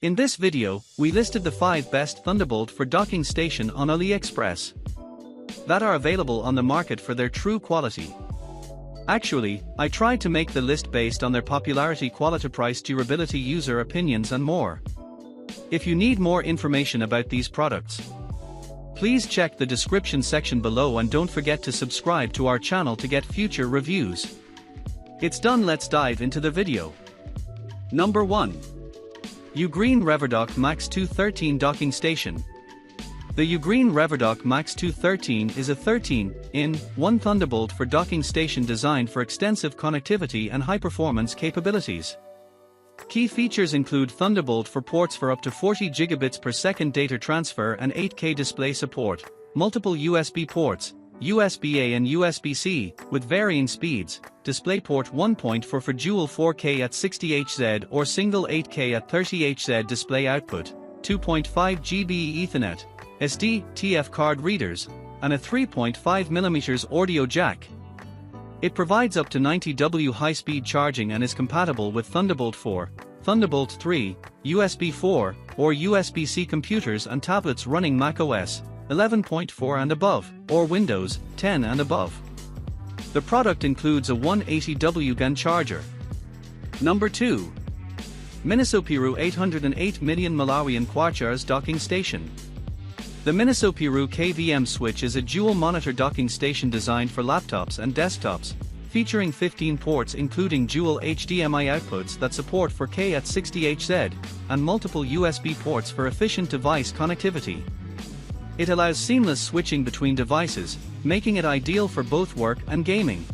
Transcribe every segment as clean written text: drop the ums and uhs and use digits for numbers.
In this video, we listed the 5 best Thunderbolt for docking station on Aliexpress that are available on the market for their true quality. Actually, I tried to make the list based on their popularity, quality, price, durability, user opinions and more. If you need more information about these products, please check the description section below and don't forget to subscribe to our channel to get future reviews. It's done, let's dive into the video. Number 1. Ugreen Revodok Max 213 Docking Station. The Ugreen Revodok Max 213 is a 13-in-1 Thunderbolt for docking station designed for extensive connectivity and high-performance capabilities. Key features include Thunderbolt for ports for up to 40 gigabits per second data transfer and 8K display support, multiple USB ports, USB-A and USB-C, with varying speeds, DisplayPort 1.4 for dual 4K at 60Hz or single 8K at 30Hz display output, 2.5 GB Ethernet, SD, TF card readers, and a 3.5mm audio jack. It provides up to 90W high-speed charging and is compatible with Thunderbolt 4, Thunderbolt 3, USB 4, or USB-C computers and tablets running macOS 11.4 and above, or Windows 10 and above. The product includes a 180W GAN charger. Number 2. Minisopuru 808 million Malawian Kwacha's docking station. The Minisopuru KVM switch is a dual-monitor docking station designed for laptops and desktops, featuring 15 ports including dual HDMI outputs that support 4K at 60Hz, and multiple USB ports for efficient device connectivity. It allows seamless switching between devices, making it ideal for both work and gaming.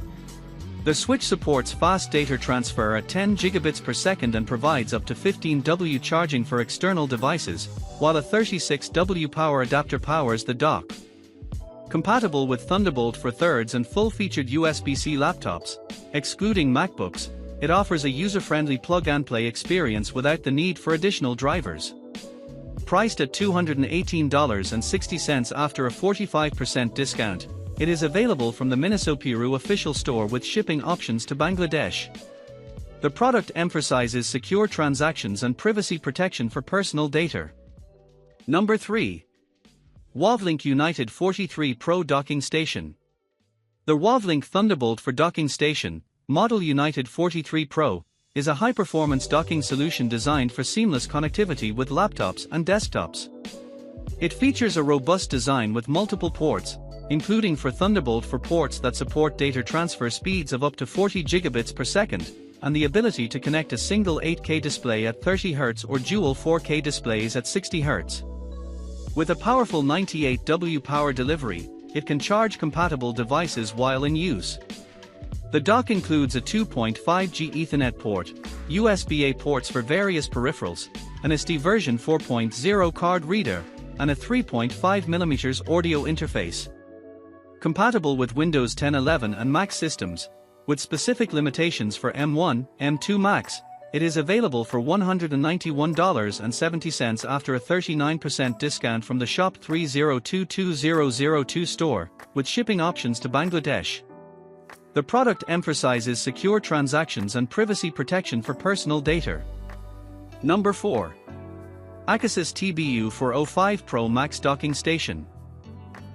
The switch supports fast data transfer at 10 gigabits per second and provides up to 15W charging for external devices, while a 36W power adapter powers the dock. Compatible with Thunderbolt for thirds and full-featured USB-C laptops, excluding MacBooks, it offers a user-friendly plug-and-play experience without the need for additional drivers. Priced at $218.60 after a 45% discount, it is available from the Minisopuru official store with shipping options to Bangladesh. The product emphasizes secure transactions and privacy protection for personal data. Number 3. Wavlink UTD43 Pro Docking Station. The Wavlink Thunderbolt for docking station, model UTD43 Pro, is a high-performance docking solution designed for seamless connectivity with laptops and desktops. It features a robust design with multiple ports, including for Thunderbolt for ports that support data transfer speeds of up to 40 gigabits per second, and the ability to connect a single 8K display at 30 Hz or dual 4K displays at 60 Hz. With a powerful 98W power delivery, it can charge compatible devices while in use. The dock includes a 2.5G Ethernet port, USB-A ports for various peripherals, an SD version 4.0 card reader, and a 3.5mm audio interface. Compatible with Windows 10, 11 and Mac systems, with specific limitations for M1, M2 Max, it is available for $191.70 after a 39% discount from the Shop 30220002 store, with shipping options to Bangladesh. The product emphasizes secure transactions and privacy protection for personal data. Number 4. Acasis TBU405 Pro Max Docking Station.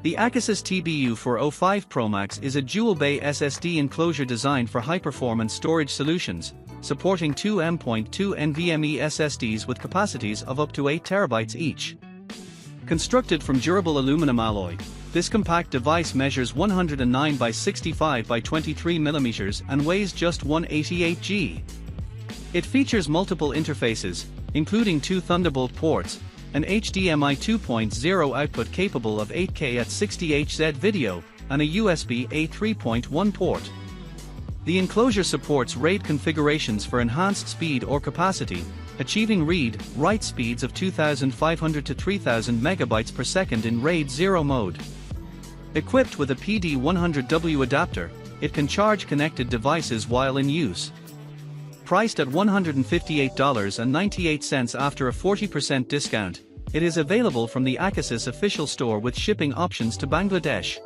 The Acasis TBU405 Pro Max is a dual-bay SSD enclosure designed for high-performance storage solutions, supporting two M.2 NVMe SSDs with capacities of up to 8 TB each. Constructed from durable aluminum alloy, this compact device measures 109 by 65 by 23 mm and weighs just 188 g. It features multiple interfaces, including 2 Thunderbolt ports, an HDMI 2.0 output capable of 8K at 60Hz video, and a USB-A 3.1 port. The enclosure supports RAID configurations for enhanced speed or capacity, achieving read-write speeds of 2,500 to 3,000 MB per second in RAID 0 mode. Equipped with a PD100W adapter, it can charge connected devices while in use. Priced at $158.98 after a 40% discount, it is available from the Acasis official store with shipping options to Bangladesh.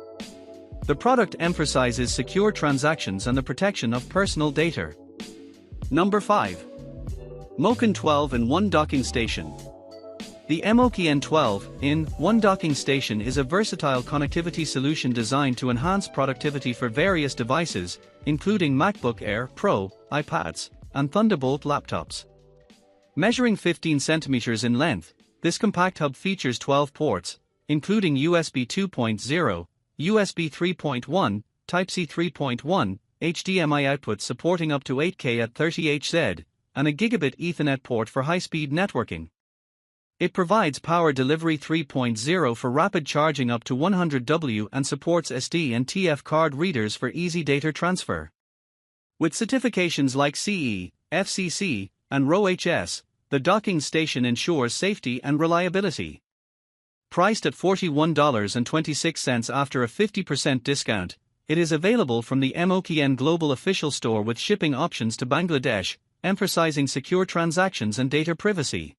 The product emphasizes secure transactions and the protection of personal data. Number 5. Mokin 12-in-1 Docking Station. The Mokin 12-in-1 Docking Station is a versatile connectivity solution designed to enhance productivity for various devices, including MacBook Air Pro, iPads, and Thunderbolt laptops. Measuring 15 centimeters in length, this compact hub features 12 ports, including USB 2.0, USB 3.1, Type-C 3.1, HDMI output supporting up to 8K at 30Hz, and a gigabit Ethernet port for high-speed networking. It provides power delivery 3.0 for rapid charging up to 100W and supports SD and TF card readers for easy data transfer. With certifications like CE, FCC, and RoHS, the docking station ensures safety and reliability. Priced at $41.26 after a 50% discount, it is available from the Mokin Global Official Store with shipping options to Bangladesh, emphasizing secure transactions and data privacy.